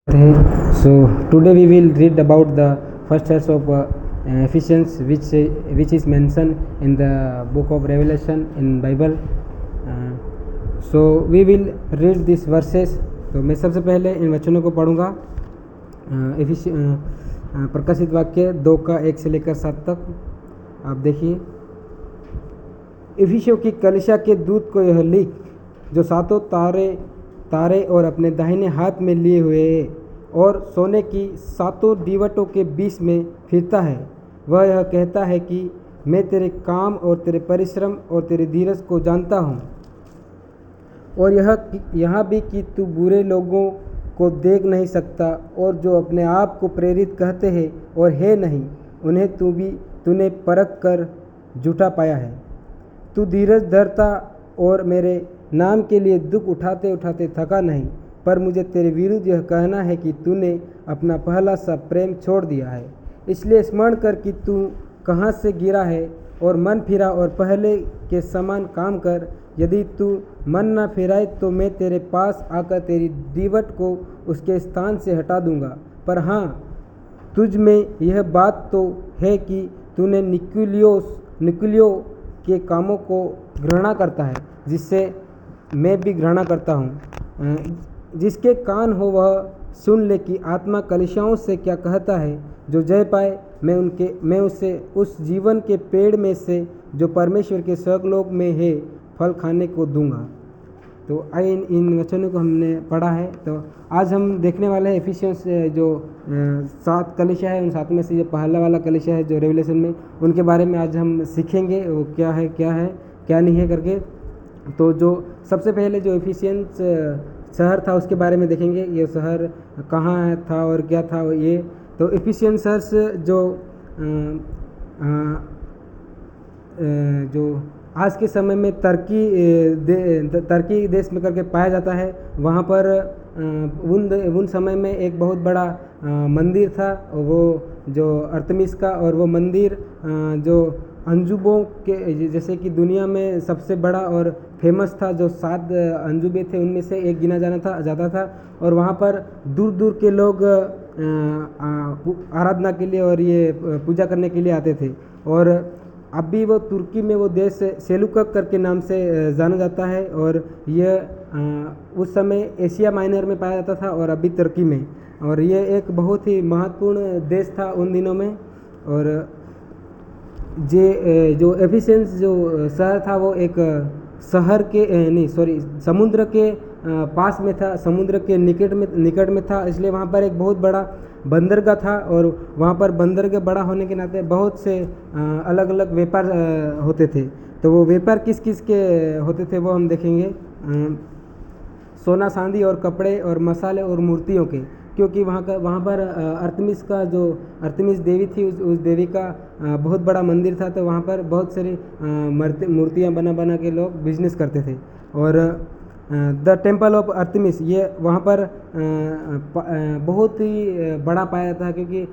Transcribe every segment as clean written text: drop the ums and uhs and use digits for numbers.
So today we will read about the first verse of Ephesians, which is mentioned in the book of Revelation in Bible. So we will read these verses. तो मैं सबसे पहले इन वचनों को पढ़ूंगा। प्रकाशित वाक्य 2 का 1 से लेकर 7 तक आप देखिए। इफिसियों की कलीसिया के दूत को यह लिख, जो सातों तारे और अपने दाहिने हाथ में लिए हुए और सोने की सातों दीवटों के बीच में फिरता है, वह यह कहता है कि मैं तेरे काम और तेरे परिश्रम और तेरे धीरज को जानता हूँ, और यह भी कि तू बुरे लोगों को देख नहीं सकता, और जो अपने आप को प्रेरित कहते हैं और है नहीं, उन्हें तूने परख कर झूठा पाया है। तू धीरज धरता और मेरे नाम के लिए दुख उठाते उठाते थका नहीं, पर मुझे तेरे विरुद्ध यह कहना है कि तूने अपना पहला सा प्रेम छोड़ दिया है। इसलिए स्मरण कर कि तू कहाँ से गिरा है, और मन फिरा और पहले के समान काम कर। यदि तू मन न फिराए तो मैं तेरे पास आकर तेरी दीवट को उसके स्थान से हटा दूंगा। पर हाँ, तुझ में यह बात तो है कि तूने निकुलियो के कामों को घृणा करता है, जिससे मैं भी घृणा करता हूँ। जिसके कान हो वह सुन ले कि आत्मा कलीसियाओं से क्या कहता है। जो जय पाए मैं उसे उस जीवन के पेड़ में से जो परमेश्वर के स्वर्गलोक में है फल खाने को दूंगा। तो आइए इन वचनों को हमने पढ़ा है। तो आज हम देखने वाले हैं एफिशियंस जो 7 कलीसिया है, उन 7 में से जो पहला वाला कलीसिया है जो रेवलेशन में, उनके बारे में आज हम सीखेंगे वो क्या है क्या नहीं है करके। तो जो सबसे पहले जो एफिशियंस शहर था उसके बारे में देखेंगे। ये शहर कहाँ था और क्या था ये। तो एफिशियंस शहर जो आज के समय में तुर्की देश में करके पाया जाता है, वहाँ पर उन समय में एक बहुत बड़ा मंदिर था, वो जो अर्तेमिस का, और वो मंदिर जो अंजुबों के जैसे कि दुनिया में सबसे बड़ा और फेमस था। जो 7 अंजुबे थे उनमें से एक गिना जाता था, और वहाँ पर दूर दूर के लोग आराधना के लिए और ये पूजा करने के लिए आते थे। और अभी वो तुर्की में वो देश सेलुकक करके नाम से जाना जाता है, और यह उस समय एशिया माइनर में पाया जाता था और अभी तुर्की में। और ये एक बहुत ही महत्वपूर्ण देश था उन दिनों में। और जो एफिशियंस जो शहर था वो एक शहर के समुद्र के पास में था, समुद्र के निकट में था। इसलिए वहाँ पर एक बहुत बड़ा बंदरगाह था, और वहाँ पर बंदरगाह बड़ा होने के नाते बहुत से अलग अलग व्यापार होते थे। तो वो व्यापार किस किस के होते थे वो हम देखेंगे। सोना चांदी और कपड़े और मसाले और मूर्तियों के, क्योंकि वहाँ पर अर्तेमिस देवी थी, उस देवी का बहुत बड़ा मंदिर था। तो वहाँ पर बहुत सारी मूर्तियाँ बना के लोग बिजनेस करते थे। और द टेम्पल ऑफ अर्तेमिस, ये वहाँ पर बहुत ही बड़ा पाया जाता है, क्योंकि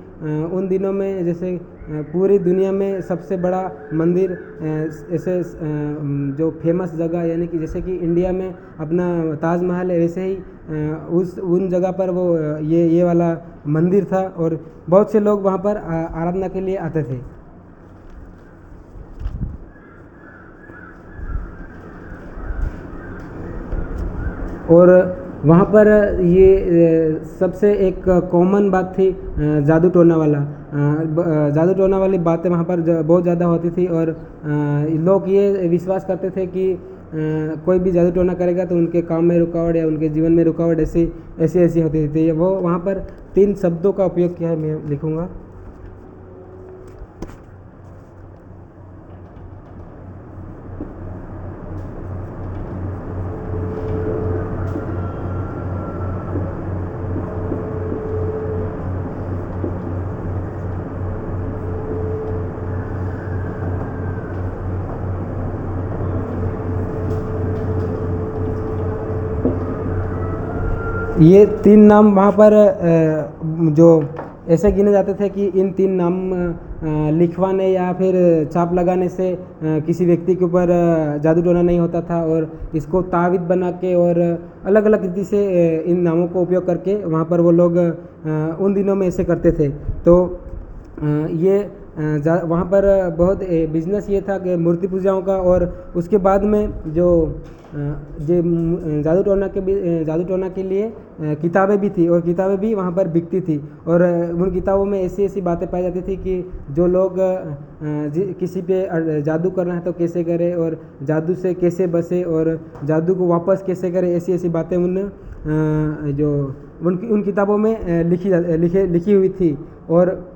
उन दिनों में जैसे पूरी दुनिया में सबसे बड़ा मंदिर ऐसे जो फेमस जगह, यानी कि जैसे कि इंडिया में अपना ताजमहल है, वैसे ही उन जगह पर वो ये वाला मंदिर था, और बहुत से लोग वहाँ पर आराधना के लिए आते थे। और वहाँ पर ये सबसे एक कॉमन बात थी जादू टोना वाली बातें वहाँ पर बहुत ज़्यादा होती थी। और लोग ये विश्वास करते थे कि कोई भी जादू टोना करेगा तो उनके काम में रुकावट या उनके जीवन में रुकावट ऐसी होती थी। वो वहाँ पर 3 शब्दों का उपयोग किया है, मैं लिखूँगा। ये 3 नाम वहाँ पर जो ऐसे गिने जाते थे कि इन 3 नाम लिखवाने या फिर छाप लगाने से किसी व्यक्ति के ऊपर जादू टोना नहीं होता था, और इसको तावीज़ बना के और अलग अलग रीति से इन नामों को उपयोग करके वहाँ पर वो लोग उन दिनों में ऐसे करते थे। तो ये वहाँ पर बहुत बिजनेस ये था कि मूर्ति पूजाओं का, और उसके बाद में जो जादू टोना के लिए किताबें भी थी, और किताबें भी वहाँ पर बिकती थी, और उन किताबों में ऐसी ऐसी बातें पाई जाती थी कि जो लोग किसी पे जादू करना है तो कैसे करे, और जादू से कैसे बचे, और जादू को वापस कैसे करे, ऐसी ऐसी बातें उन किताबों में लिखी हुई थी। और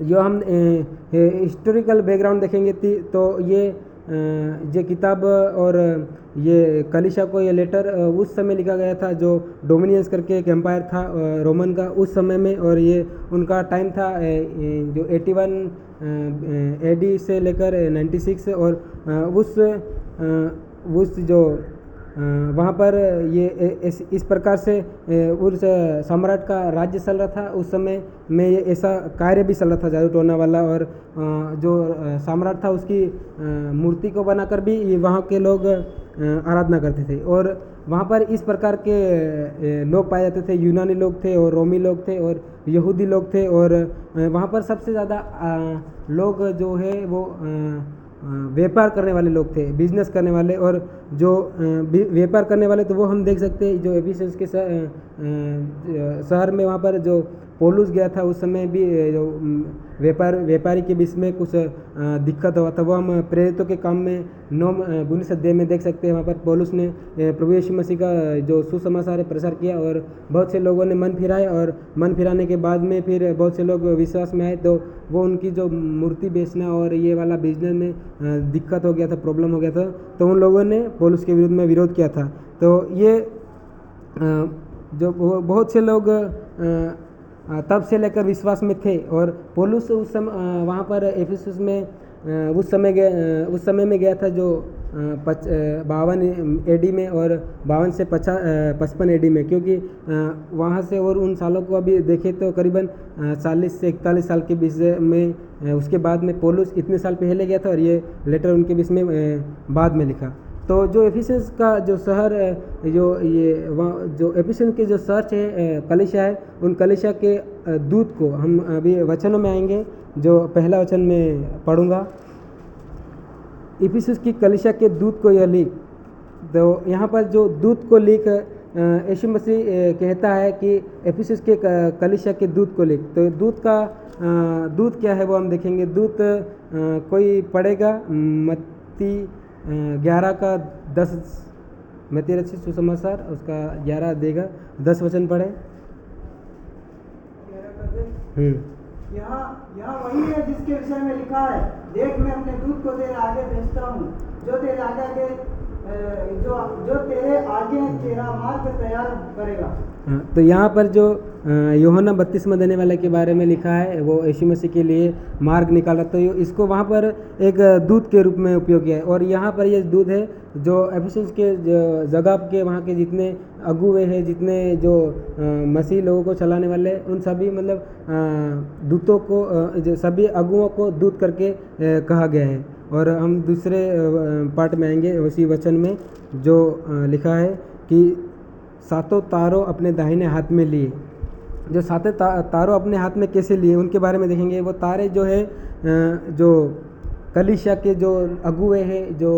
जो हम हिस्टोरिकल बैकग्राउंड देखेंगे तो ये किताब और ये कलीसिया को ये लेटर उस समय लिखा गया था जो डोमिनियंस करके एक एम्पायर था रोमन का उस समय में, और ये उनका टाइम था जो 81 AD से लेकर 96, और उस जो वहाँ पर ये इस प्रकार से उस सम्राट का राज्य चल रहा था उस समय में, ये ऐसा कार्य भी चल रहा था जादू टोना वाला, और जो सम्राट था उसकी मूर्ति को बनाकर भी ये वहाँ के लोग आराधना करते थे। और वहाँ पर इस प्रकार के लोग पाए जाते थे, यूनानी लोग थे और रोमी लोग थे और यहूदी लोग थे, और वहाँ पर सबसे ज़्यादा लोग जो है वो व्यापार करने वाले लोग थे, बिजनेस करने वाले। और जो व्यापार करने वाले तो वो हम देख सकते हैं जो एफिसस के शहर में वहाँ पर जो पौलुस गया था उस समय भी जो व्यापारी के बीच में कुछ दिक्कत हुआ था, वो हम प्रेरितों के काम में 9 अध्याय में देख सकते हैं। वहाँ पर पौलुस ने प्रभु यीशु मसीह का जो सुसमाचार प्रचार किया, और बहुत से लोगों ने मन फिराए, और मन फिराने के बाद में फिर बहुत से लोग विश्वास में आए, तो वो उनकी जो मूर्ति बेचना और ये वाला बिजनेस में दिक्कत हो गया था, प्रॉब्लम हो गया था, तो उन लोगों ने पौलुस के विरुद्ध में विरोध किया था। तो ये जो बहुत से लोग तब से लेकर विश्वास में थे, और पौलुस उस समय वहाँ पर एफिसस में उस समय में गया था जो 52 AD में और 52 से 55 AD में, क्योंकि वहाँ से और उन सालों को अभी देखें तो करीबन 40 से 41 साल के बीच में उसके बाद में पौलुस इतने साल पहले गया था, और ये लेटर उनके बीच में बाद में लिखा। तो जो एफिसस का जो शहर जो एफिसस के जो चर्च है कलीसिया है, उन कलीसिया के दूत को हम अभी वचनों में आएंगे, जो पहला वचन में पढ़ूंगा। इफिसस की कलीसिया के दूत को यह लिख, तो यहाँ पर जो दूत को लिख यीशु मसीह कहता है कि एफिसस के कलीसिया के दूत को लिख। तो दूत क्या है वो हम देखेंगे। दूत कोई पढ़ेगा मत्ती 11 का 10, मैं तेरे से सुसमाचार उसका 11 देगा 10 वचन पढ़े। यहाँ वही है जिसके विषय में लिखा है, देख मैं अपने दूत को तेरे आगे भेजता हूँ, जो तेरे आगे तेरा मार्ग तैयार करेगा। तो यहाँ पर जो यूहन्ना बपतिस्मा देने वाले के बारे में लिखा है वो यीशु मसीह के लिए मार्ग निकाला, तो इसको वहाँ पर एक दूत के रूप में उपयोग किया है। और यहाँ पर ये दूत है जो एफिसस के जगह के वहाँ के जितने अगुवे हैं, जितने जो मसीह लोगों को चलाने वाले, उन सभी मतलब दूतों को सभी अगुओं को दूत करके कहा गया है। और हम दूसरे पार्ट में आएंगे उसी वचन में जो लिखा है कि 7 तारों अपने दाहिने हाथ में लिए। जो 7 तारों अपने हाथ में कैसे लिए उनके बारे में देखेंगे। वो तारे जो है जो कलीसिया के जो अगुए हैं, जो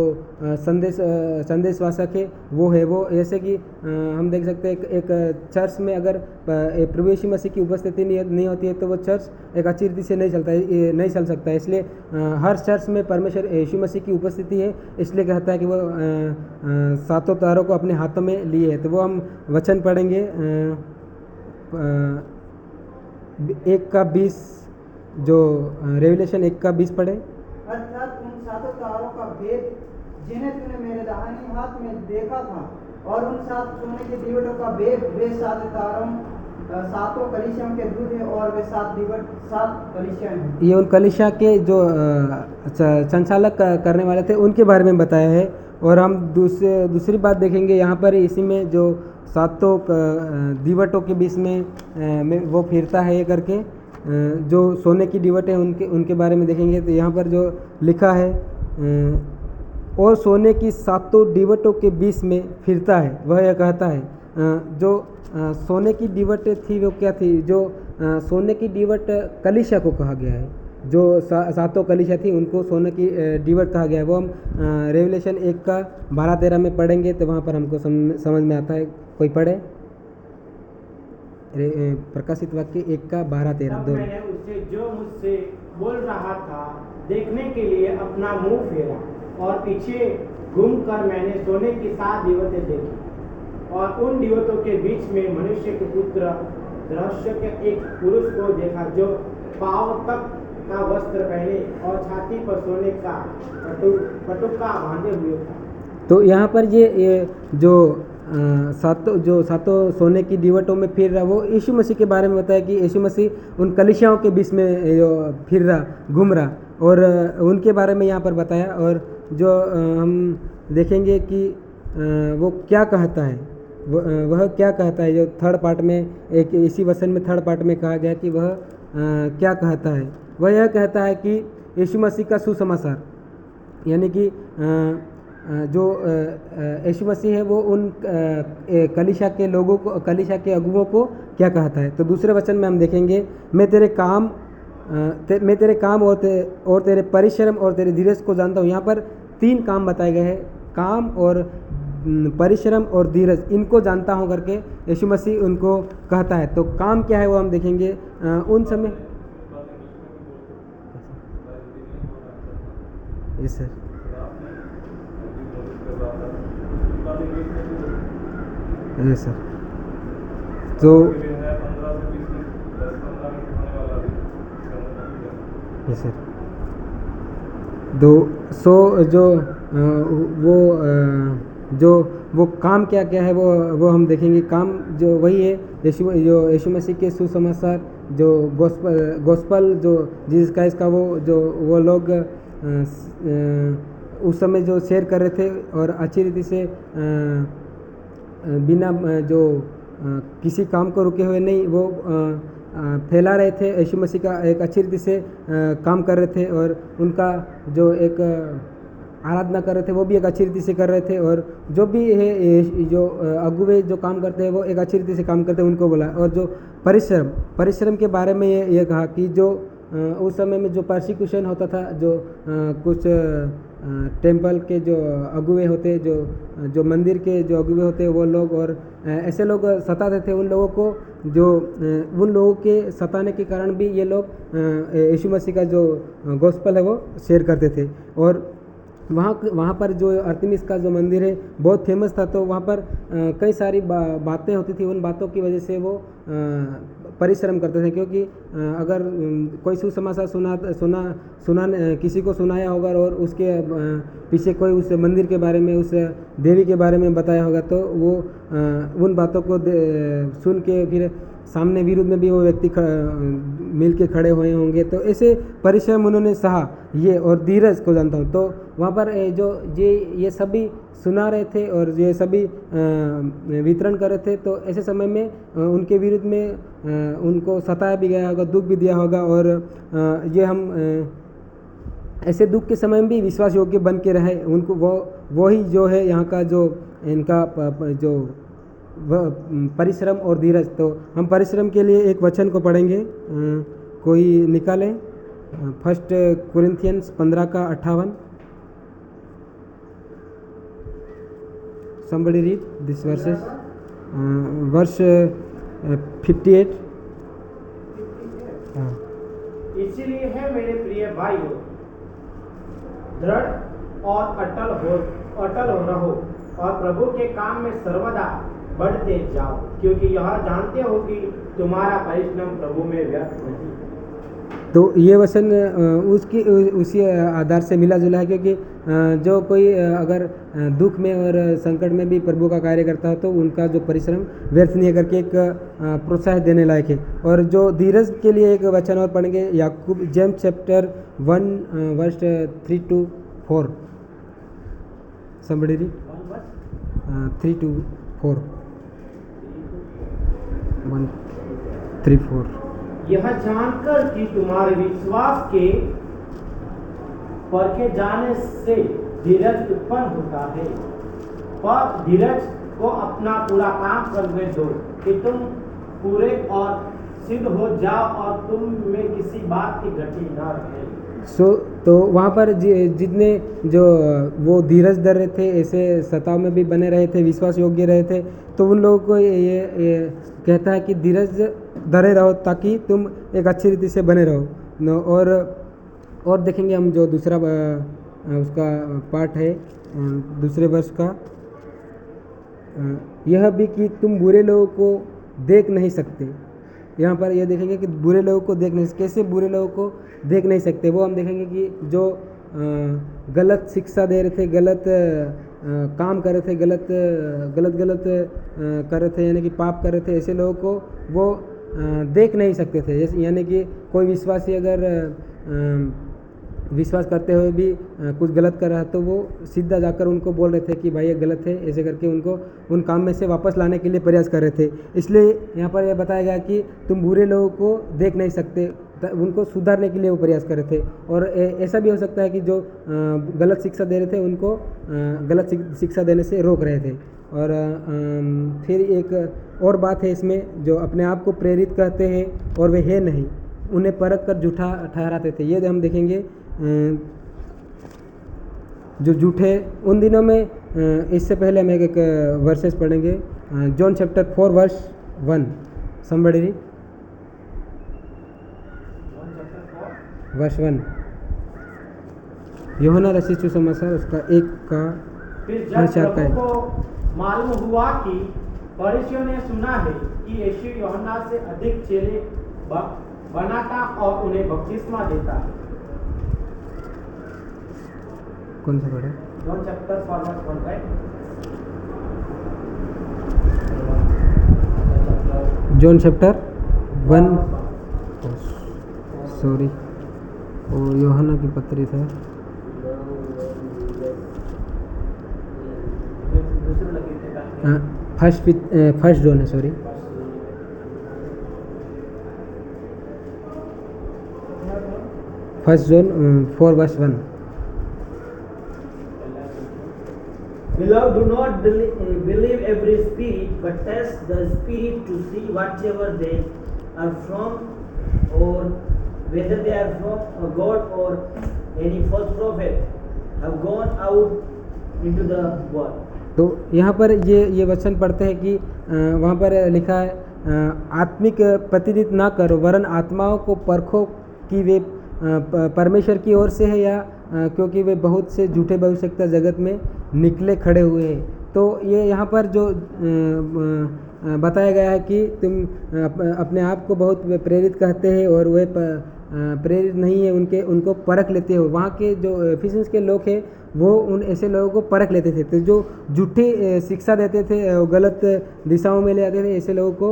संदेशवासक है, वो है वो ऐसे कि हम देख सकते हैं एक चर्च में अगर प्रभु यीशु मसीह की उपस्थिति नहीं होती है तो वो चर्च एक अच्छी रीति से नहीं चल सकता है। इसलिए हर चर्च में परमेश्वर यीशु मसीह की उपस्थिति है, इसलिए कहता है कि वो 7 तारों को अपने हाथों में लिए है। तो वो हम वचन पढ़ेंगे 1 का 20, जो रेवलेशन 1 का 20 पढ़े। अर्थात उन 7 तारों का भेद जिन्हें तूने मेरे दाहिने हाथ में देखा था, और उन 7 सोने के दीवटों का भेद, वे 7 तारों 7 कलीसियाओं के दूत हैं, और वे 7 दीवट 7 कलीसिया हैं। ये उन कलीसिया के जो संचालक करने वाले थे उनके बारे में बताया है। और हम दूसरी बात देखेंगे यहाँ पर इसी में जो 7 दीवटों के बीच में वो फिरता है ये करके, जो सोने की दीवट है उनके बारे में देखेंगे तो यहाँ पर जो लिखा है और सोने की सातों दीवटों के बीच में फिरता है। वह यह कहता है जो सोने की दीवट थी वो क्या थी, जो सोने की दीवट कलीसिया को कहा गया है। जो सातों कलीसिया थी उनको सोने की दीवट कहा गया है। वो हम रेवलेशन 1 का 12-13 में पढ़ेंगे तो वहाँ पर हमको समझ में आता है। कोई पढ़े प्रकाशित वाक्य 1 का 12-13 तब मैंने उसे जो मुझसे बोल रहा था देखने के लिए अपना मुंह फेरा और पीछे घूमकर मैंने सोने की 7 दीवटें देखी और उन दीवटों के बीच में मनुष्य के पुत्र दृश्य के एक पुरुष को देखा जो पांव तक का वस्त्र पहने और छाती पर सोने का पटुका बांधे हुए था। तो यहाँ पर ये जो सातों सोने की दीवटों में फिर रहा वो यीशु मसीह के बारे में बताया कि यीशु मसीह उन कलीसियाओं के बीच में फिर रहा, घूम रहा, और उनके बारे में यहाँ पर बताया। और जो हम देखेंगे कि वो क्या कहता है, वह क्या कहता है। जो थर्ड पार्ट में एक इसी वचन में थर्ड पार्ट में कहा गया कि वह क्या कहता है। वह यह कहता है कि यीशु मसीह का सुसमाचार, यानी कि जो यीशु मसीह है वो उन कलीसिया के लोगों को, कलीसिया के अगुओं को क्या कहता है। तो दूसरे वचन में हम देखेंगे मैं तेरे काम और तेरे परिश्रम और तेरे धीरज को जानता हूँ। यहाँ पर 3 काम बताए गए हैं, काम और परिश्रम और धीरज, इनको जानता हूँ करके यीशु मसीह उनको कहता है। तो काम क्या है वो हम देखेंगे। उन समय यस सर, यस सर। तो यस सर, वो काम क्या क्या है वो हम देखेंगे। काम जो वही है यीशु मसीह के सुसमाचार, जो गोस्पल जो जीसस क्राइस्ट का वो लोग उस समय जो शेयर कर रहे थे और अच्छी रीति से बिना जो किसी काम को रुके हुए नहीं वो फैला रहे थे। यीशु मसीह का एक अच्छी रीति से काम कर रहे थे और उनका जो एक आराधना कर रहे थे वो भी एक अच्छी रीति से कर रहे थे। और जो भी है जो अगुवे जो काम करते हैं वो एक अच्छी रीति से काम करते हैं, उनको बोला। और जो परिश्रम के बारे में ये कहा कि जो उस समय में जो परसिक्यूशन होता था, जो कुछ टेंपल के जो अगुवे होते, जो मंदिर के जो अगुवे होते वो लोग, और ऐसे लोग सताते थे उन लोगों को, जो उन लोगों के सताने के कारण भी ये लोग यीशु मसीह का जो गॉस्पेल है वो शेयर करते थे। और वहाँ पर जो अर्तिमिस का जो मंदिर है बहुत फेमस था, तो वहाँ पर कई सारी बातें होती थी। उन बातों की वजह से वो परिश्रम करते थे, क्योंकि अगर कोई सुसमाचार सुना किसी को सुनाया होगा और उसके पीछे कोई उस मंदिर के बारे में, उस देवी के बारे में बताया होगा, तो वो उन बातों को सुन के फिर सामने विरुद्ध में भी वो व्यक्ति मिल के खड़े हुए होंगे। तो ऐसे परिश्रम उन्होंने सहा, ये और धीरज को जानता हूँ। तो वहाँ पर जो ये सभी सुना रहे थे और ये सभी वितरण कर रहे थे, तो ऐसे समय में उनके विरुद्ध में उनको सताया भी गया होगा, दुख भी दिया होगा। और ये हम ऐसे दुख के समय में भी विश्वास योग्य बन के रहे, उनको वो ही जो है यहाँ का जो इनका जो परिश्रम और धीरज। तो हम परिश्रम के लिए एक वचन को पढ़ेंगे, कोई निकाले 1 कोरिन्थियंस 15 का 58। somebody read this verses, verse 58। इसीलिए है मेरे प्रिय भाइयों, दृढ़ और अटल हो रहो और प्रभु के काम में सर्वदा बढ़ते जाओ, क्योंकि यह जानते हो कि तुम्हारा परिश्रम प्रभु में व्यर्थ नहीं। तो ये वचन उसी आधार से मिला जुला है, क्योंकि जो कोई अगर दुख में और संकट में भी प्रभु का कार्य करता है तो उनका जो परिश्रम व्यर्थ नहीं है करके एक प्रोत्साहन देने लायक है। और जो धीरज के लिए एक वचन और पढ़ेंगे, Yakub James chapter 1 verse 3-4। somebody read 3-4 1-3-4। यह जानकर कि तुम्हारे विश्वास के परखे जाने से धीरज उत्पन्न होता है, पर धीरज को अपना पूरा काम करने दो कि तुम पूरे और सिद्ध हो जाओ और तुम में किसी बात की घटी न रहे। तो वहाँ पर जितने जो वो धीरज धर रहे थे, ऐसे सताव में भी बने रहे थे, विश्वास योग्य रहे थे, तो उन लोगों को ये कहता है कि धीरज धरे रहो ताकि तुम एक अच्छी रीति से बने रहो। और देखेंगे हम जो दूसरा उसका पार्ट है दूसरे वर्ष का, यह भी कि तुम बुरे लोगों को देख नहीं सकते। यहाँ पर यह देखेंगे कि बुरे लोगों को देख नहीं, कैसे बुरे लोगों को देख नहीं सकते। वो हम देखेंगे कि जो गलत शिक्षा दे रहे थे, गलत काम कर रहे थे, गलत कर रहे थे, यानी कि पाप कर रहे थे, ऐसे लोगों को वो देख नहीं सकते थे। यानी कि कोई विश्वासी अगर विश्वास करते हुए भी कुछ गलत कर रहा है तो वो सीधा जाकर उनको बोल रहे थे कि भाई ये गलत है, ऐसे करके उनको उन काम में से वापस लाने के लिए प्रयास कर रहे थे। इसलिए यहाँ पर यह बताया गया कि तुम बुरे लोगों को देख नहीं सकते, उनको सुधारने के लिए वो प्रयास कर रहे थे। और ऐसा भी हो सकता है कि जो गलत शिक्षा दे रहे थे उनको गलत शिक्षा देने से रोक रहे थे। और फिर एक और बात है इसमें, जो अपने आप को प्रेरित कहते हैं और वे है नहीं, उन्हें परख कर झूठा ठहराते थे। ये हम देखेंगे जो झूठे उन दिनों में। इससे पहले हम एक वर्सेस पढ़ेंगे, John chapter 4 verse 1। Somebody read verse 1। यूहन्ना रचित सुसमाचार उसका 1 का फिर जब 4 का प्रभु को मालूम हुआ कि फरीसियों ने सुना है कि यीशु यूहन्ना से अधिक चेले बनाता और उन्हें बपतिस्मा देता है। कौन सा पढ़ा? John chapter 4 verse 1, right? John chapter 1, sorry, और यूहन्ना की पत्री था। फर्स्ट जॉन है, sorry. First John 4 verse 1। Beloved, do not believe every spirit, but test the spirit to see whatever they are from, or whether they are from God, or any false prophet have gone out into the world. तो यहाँ पर ये वचन पढ़ते हैं कि वहाँ पर लिखा है, आत्मिक प्रतिनिधित्व ना करो, वरन आत्माओं को परखो कि वे परमेश्वर की ओर से है या क्योंकि वे बहुत से झूठे भविष्यवक्ता जगत में निकले खड़े हुए हैं। तो ये यहाँ पर जो बताया गया है कि तुम अपने आप को बहुत प्रेरित कहते हैं और वे प्रेरित नहीं है, उनको परख लेते हो। वहाँ के जो एफिसियंस के लोग हैं वो उन ऐसे लोगों को परख लेते थे। तो जो झूठी शिक्षा देते थे, गलत दिशाओं में ले जाते थे, ऐसे लोगों को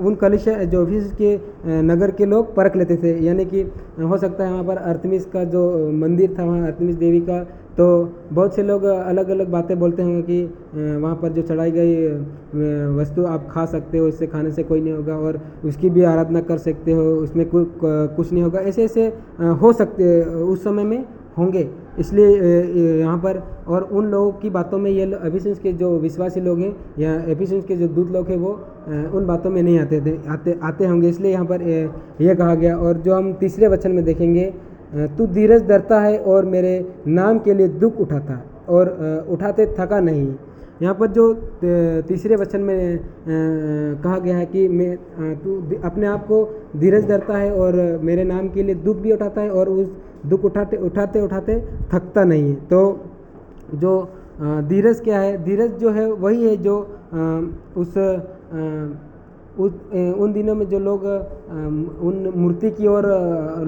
उन कलीसिया जो एफिसस के नगर के लोग परख लेते थे। यानी कि हो सकता है वहाँ पर अर्थमिस का जो मंदिर था, वहाँ अर्थमिस देवी का, तो बहुत से लोग अलग अलग बातें बोलते होंगे कि वहाँ पर जो चढ़ाई गई वस्तु आप खा सकते हो, इससे खाने से कोई नहीं होगा, और उसकी भी आराधना कर सकते हो, उसमें कुछ नहीं होगा। ऐसे हो सकते उस समय में होंगे। इसलिए यहाँ पर और उन लोगों की बातों में ये एफिसियंस के जो विश्वासी लोग हैं या एफिसियंस के जो दूत लोग हैं वो उन बातों में नहीं आते होंगे। इसलिए यहाँ पर यह कहा गया। और जो हम तीसरे वचन में देखेंगे, तू धीरज धरता है और मेरे नाम के लिए दुख उठाता और उठाते थका नहीं। यहाँ पर जो तीसरे वचन में कहा गया है कि तू अपने आप को धीरज धरता है और मेरे नाम के लिए दुख भी उठाता है और उस दुख उठाते थकता नहीं है। तो जो धीरज क्या है? धीरज जो है वही है जो उन दिनों में जो लोग उन मूर्ति की ओर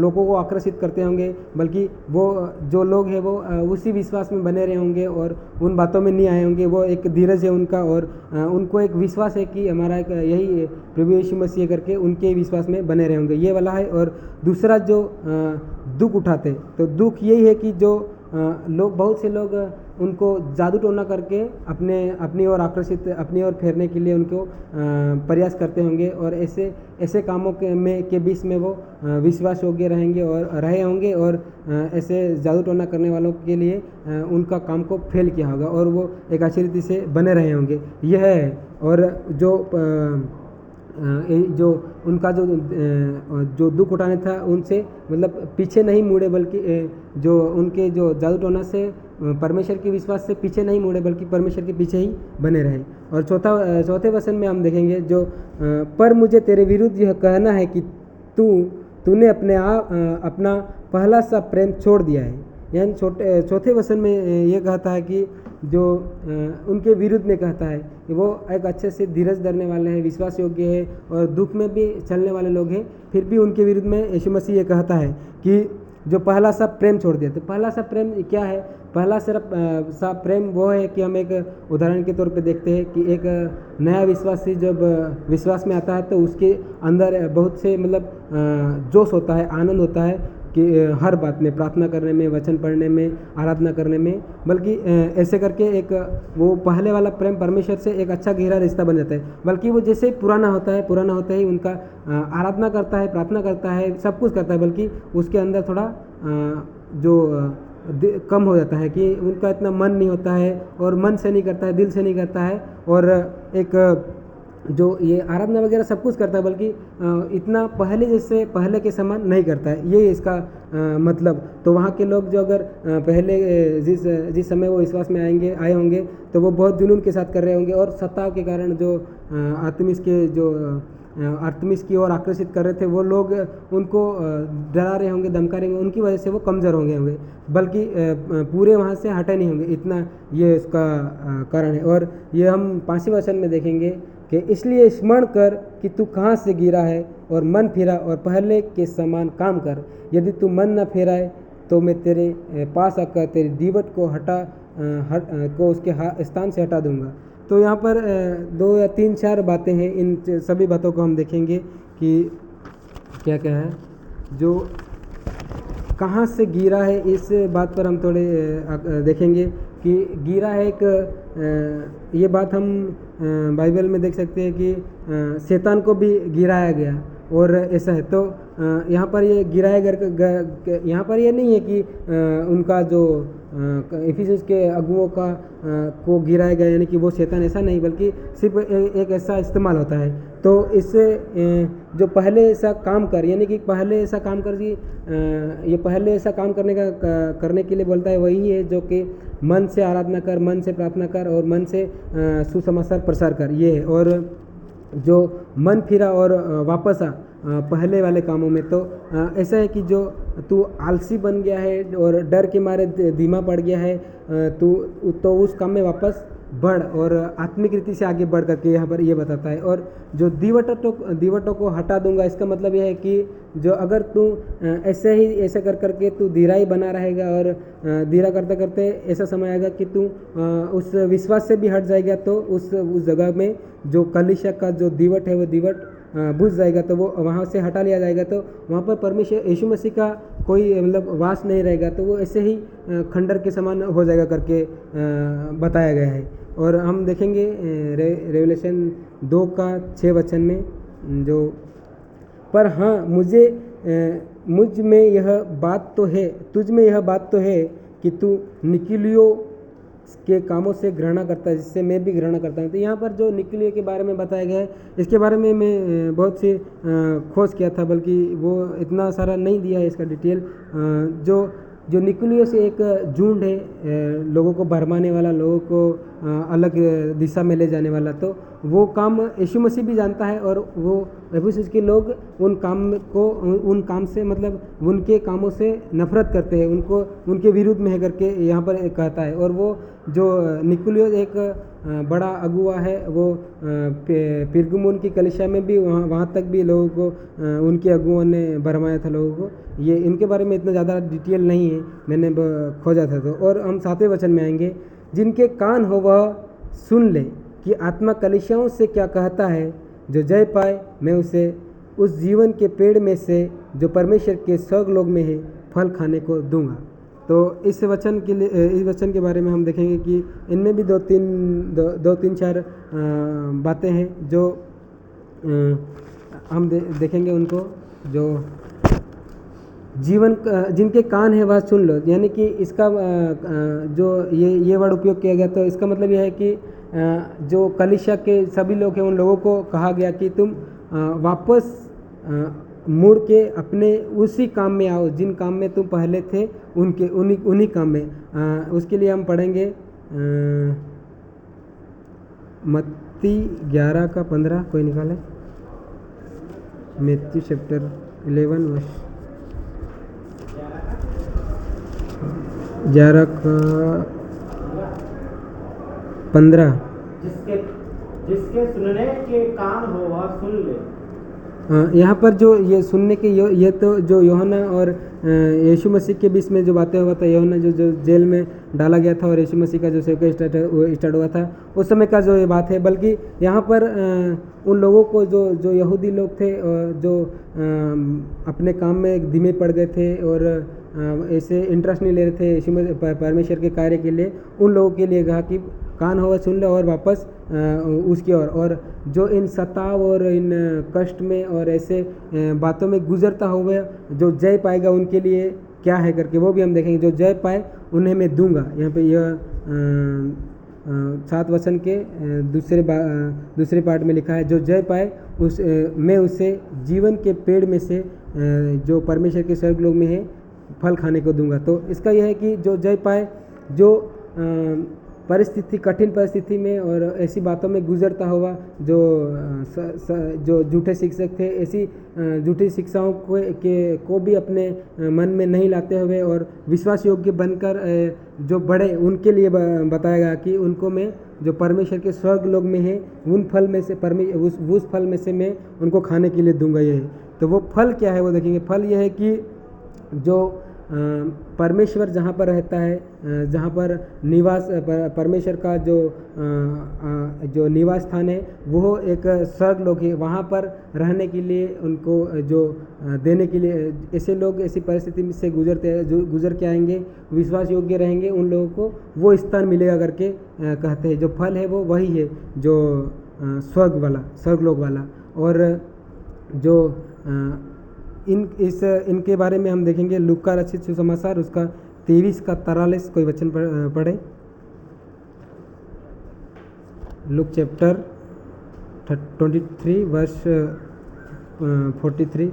लोगों को आकर्षित करते होंगे, बल्कि वो जो लोग हैं वो उसी विश्वास में बने रहे होंगे और उन बातों में नहीं आए होंगे। वो एक धीरज है उनका और उनको एक विश्वास है कि हमारा एक यही प्रभु यीशु मसीह करके उनके विश्वास में बने रहे होंगे, ये वाला है। और दूसरा जो दुख उठाते, तो दुख यही है कि जो लोग बहुत से लोग उनको जादू टोना करके अपनी ओर आकर्षित, अपनी ओर फेरने के लिए उनको प्रयास करते होंगे, और ऐसे कामों के बीच में वो विश्वास योग्य रहेंगे और रहे होंगे, और ऐसे जादू टोना करने वालों के लिए उनका काम को फेल किया होगा और वो एक अच्छी रीति से बने रहे होंगे। यह है। और जो उनका जो दुख उठाने था उनसे मतलब पीछे नहीं मुड़े, बल्कि जो उनके जो जादू टोना से परमेश्वर के विश्वास से पीछे नहीं मुड़े, बल्कि परमेश्वर के पीछे ही बने रहे। और चौथे वचन में हम देखेंगे जो पर मुझे तेरे विरुद्ध यह कहना है कि तूने अपना पहला सा प्रेम छोड़ दिया है। यानी चौथे वचन में ये कहता है कि जो उनके विरुद्ध में कहता है कि वो एक अच्छे से धीरज धरने वाले हैं, विश्वास योग्य है और दुख में भी चलने वाले लोग हैं, फिर भी उनके विरुद्ध में यीशु मसीह ये कहता है कि जो पहला सा प्रेम छोड़ दिया। तो पहला सा प्रेम क्या है? पहला सा प्रेम वो है कि हम एक उदाहरण के तौर पे देखते हैं कि एक नया विश्वासी जब विश्वास में आता है तो उसके अंदर बहुत से मतलब जोश होता है, आनंद होता है कि हर बात में, प्रार्थना करने में, वचन पढ़ने में, आराधना करने में, बल्कि ऐसे करके एक वो पहले वाला प्रेम परमेश्वर से एक अच्छा गहरा रिश्ता बन जाता है। बल्कि वो जैसे पुराना होता है उनका आराधना करता है, प्रार्थना करता है, सब कुछ करता है, बल्कि उसके अंदर थोड़ा जो कम हो जाता है कि उनका इतना मन नहीं होता है और मन से नहीं करता है, दिल से नहीं करता है, और एक जो ये आराधना वगैरह सब कुछ करता है, बल्कि इतना पहले के समान नहीं करता है। ये इसका मतलब। तो वहाँ के लोग जो अगर पहले जिस समय वो विश्वास में आए होंगे तो वो बहुत जुनून के साथ कर रहे होंगे, और सत्ताव के कारण जो आर्तमिस की ओर आकर्षित कर रहे थे वो लोग उनको डरा रहे होंगे, धमका रहे होंगे, उनकी वजह से वो कमज़ोर होंगे, बल्कि पूरे वहाँ से हटे नहीं होंगे। इतना ये इसका कारण है। और ये हम 5वें वचन में देखेंगे कि इसलिए स्मरण कर कि तू कहाँ से गिरा है और मन फिरा और पहले के समान काम कर। यदि तू मन न फेराए तो मैं तेरे पास आकर तेरी दीवट को उसके स्थान से हटा दूंगा। तो यहाँ पर 2 या 3-4 बातें हैं। इन सभी बातों को हम देखेंगे कि क्या क्या है जो कहाँ से गिरा है। इस बात पर हम थोड़े देखेंगे कि गिरा है ये बात हम बाइबल में देख सकते हैं कि शैतान को भी गिराया गया, और ऐसा है। तो यहाँ पर ये गिराया गया, यहाँ पर ये नहीं है कि उनका जो इफिसुस के अगुओं को गिराया गया, यानी कि वो शैतान, ऐसा नहीं, बल्कि सिर्फ एक ऐसा इस्तेमाल होता है। तो इससे जो पहले ऐसा काम कर, यानी कि पहले ऐसा काम कर जी, ये पहले ऐसा काम करने के लिए बोलता है, वही है जो कि मन से आराधना कर, मन से प्रार्थना कर और मन से सुसमाचार प्रसार कर, ये है। और जो मन फिरा और वापस आ पहले वाले कामों में, तो ऐसा है कि जो तू आलसी बन गया है और डर के मारे धीमा पड़ गया है, तो उस काम में वापस बढ़ और आत्मिक रीति से आगे बढ़ करके यहाँ पर ये बताता है। और जो दीवटों को हटा दूंगा, इसका मतलब यह है कि जो अगर तू ऐसे कर करके तू धीरा ही बना रहेगा और धीरा करते करते ऐसा समय आएगा कि तू उस विश्वास से भी हट जाएगा, तो उस जगह में जो कलीसिया का जो दीवट है वो दीवट बुझ जाएगा, तो वो वहाँ से हटा लिया जाएगा, तो वहाँ पर परमेश्वर यीशु मसीह का कोई मतलब वास नहीं रहेगा, तो वो ऐसे ही खंडर के समान हो जाएगा करके बताया गया है। और हम देखेंगे रेवलेशन 2:6 वचन में जो पर हाँ मुझ में यह बात तो है, तुझ में यह बात तो है कि तू निकिलियो के कामों से घृणा करता है, जिससे मैं भी घृणा करता हूँ। तो यहाँ पर जो निकिलियो के बारे में बताया गया है, इसके बारे में मैं बहुत सी खोज किया था, बल्कि वो इतना सारा नहीं दिया है इसका डिटेल। जो निकुलियो से एक झुंड है, लोगों को भरमाने वाला, लोगों को अलग दिशा में ले जाने वाला, तो वो काम यीशु मसीह भी जानता है, और वो इफिसुस के लोग उन काम से मतलब उनके कामों से नफरत करते हैं, उनके विरुद्ध में है करके यहाँ पर कहता है। और वो जो निकुलियो एक बड़ा अगुआ है, वो पिरगमुन की कलीसिया में भी वहाँ तक भी लोगों को उनके अगुओं ने भरमाया था लोगों को। ये इनके बारे में इतना ज़्यादा डिटेल नहीं है, मैंने खोजा था। तो और हम 7वें वचन में आएंगे, जिनके कान हो वह सुन ले कि आत्मा कलीसियाओं से क्या कहता है, जो जय पाए मैं उसे उस जीवन के पेड़ में से जो परमेश्वर के स्वर्गलोक में है फल खाने को दूंगा। तो इस वचन के लिए इस वचन के बारे में हम देखेंगे कि इनमें भी दो तीन चार बातें हैं जो हम देखेंगे उनको। जो जिनके कान है वह सुन लो, यानी कि इसका जो ये वर्ड उपयोग किया गया, तो इसका मतलब यह है कि जो कलीसिया के सभी लोग हैं उन लोगों को कहा गया कि तुम वापस मुड़ के अपने उसी काम में आओ जिन काम में तुम पहले थे, उन्हीं काम में। उसके लिए हम पढ़ेंगे मत्ती 11:15, कोई निकाले? मैथ्यू चैप्टर 11 वर्ष 11:15। जिसके सुनने के कान हो वह सुन ले। यहाँ पर जो ये सुनने के ये तो जो यूहन्ना और यीशु मसीह के बीच में जो बातें हुआ था, यूहन्ना जो जेल में डाला गया था और यीशु मसीह का जो सेवका स्टार्ट हुआ था उस समय का जो ये बात है, बल्कि यहाँ पर उन लोगों को जो यहूदी लोग थे जो अपने काम में धीमे पड़ गए थे और ऐसे इंटरेस्ट नहीं ले रहे थे यीशु परमेश्वर के कार्य के लिए, उन लोगों के लिए कहा कि कान हो सुन लो और वापस उसकी ओर। और जो इन सताव और इन कष्ट में और ऐसे बातों में गुजरता हुआ जो जय पाएगा उनके लिए क्या है करके वो भी हम देखेंगे। जो जय पाए उन्हें मैं दूंगा। यहाँ पे यह 7 वचन के दूसरे पार्ट में लिखा है, जो जय पाए मैं उसे जीवन के पेड़ में से जो परमेश्वर के स्वर्गलोक में है फल खाने को दूंगा। तो इसका यह है कि जो जय पाए, जो कठिन परिस्थिति में और ऐसी बातों में गुजरता हुआ जो झूठे शिक्षक थे, ऐसी झूठी शिक्षाओं को भी अपने मन में नहीं लाते हुए और विश्वास योग्य बनकर जो बड़े उनके लिए बताया गया कि उनको मैं जो परमेश्वर के स्वर्ग लोक में है उन फल में से उस फल में से मैं उनको खाने के लिए दूंगा। ये है तो वो फल क्या है वो देखेंगे। फल यह है कि जो परमेश्वर जहाँ पर रहता है, जहाँ पर निवास परमेश्वर का जो निवास स्थान है वो एक स्वर्ग लोक है। वहाँ पर रहने के लिए उनको जो देने के लिए ऐसे लोग ऐसी परिस्थिति से गुजर के आएंगे, विश्वास योग्य रहेंगे, उन लोगों को वो स्थान मिलेगा करके कहते हैं। जो फल है वो वही है जो स्वर्ग लोक वाला। और जो इनके बारे में हम देखेंगे लूका रचित सुसमाचार उसका 23:43 कोई वचन पढ़े। लूक चैप्टर 23 वर्ष 43,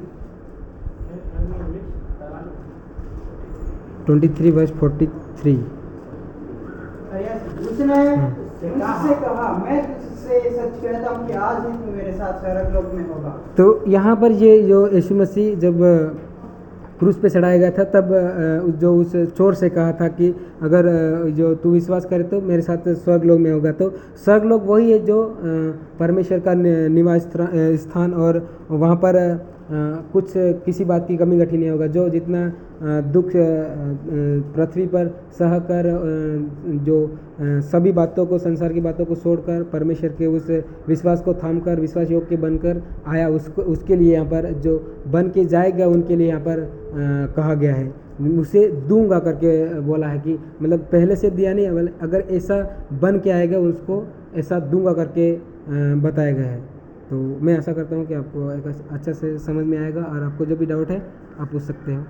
23 वर्ष 43। उसने उससे कहा, मैं तुझसे सच कहता हूँ कि आज ही तू मेरे साथ स्वर्ग लोक में होगा। तो यहाँ पर ये जो यीशु मसीह जब क्रूस पे चढ़ाया गया था तब जो उस चोर से कहा था कि अगर जो तू विश्वास करे तो मेरे साथ स्वर्ग लोक में होगा। तो स्वर्ग लोक वही है जो परमेश्वर का निवास स्थान, और वहाँ पर कुछ किसी बात की कमी घटी नहीं होगा। जो जितना दुख पृथ्वी पर सहकर जो सभी बातों को, संसार की बातों को छोड़कर परमेश्वर के उस विश्वास को थामकर विश्वास योग्य बनकर आया, उसके लिए यहाँ पर जो बन के जाएगा उनके लिए यहाँ पर कहा गया है। उसे दूंगा करके बोला है कि मतलब पहले से दिया नहीं, अगर ऐसा बन के आएगा उसको ऐसा दूंगा करके बताया गया है। तो मैं ऐसा करता हूँ कि आपको एक अच्छा से समझ में आएगा, और आपको जो भी डाउट है आप पूछ सकते हो।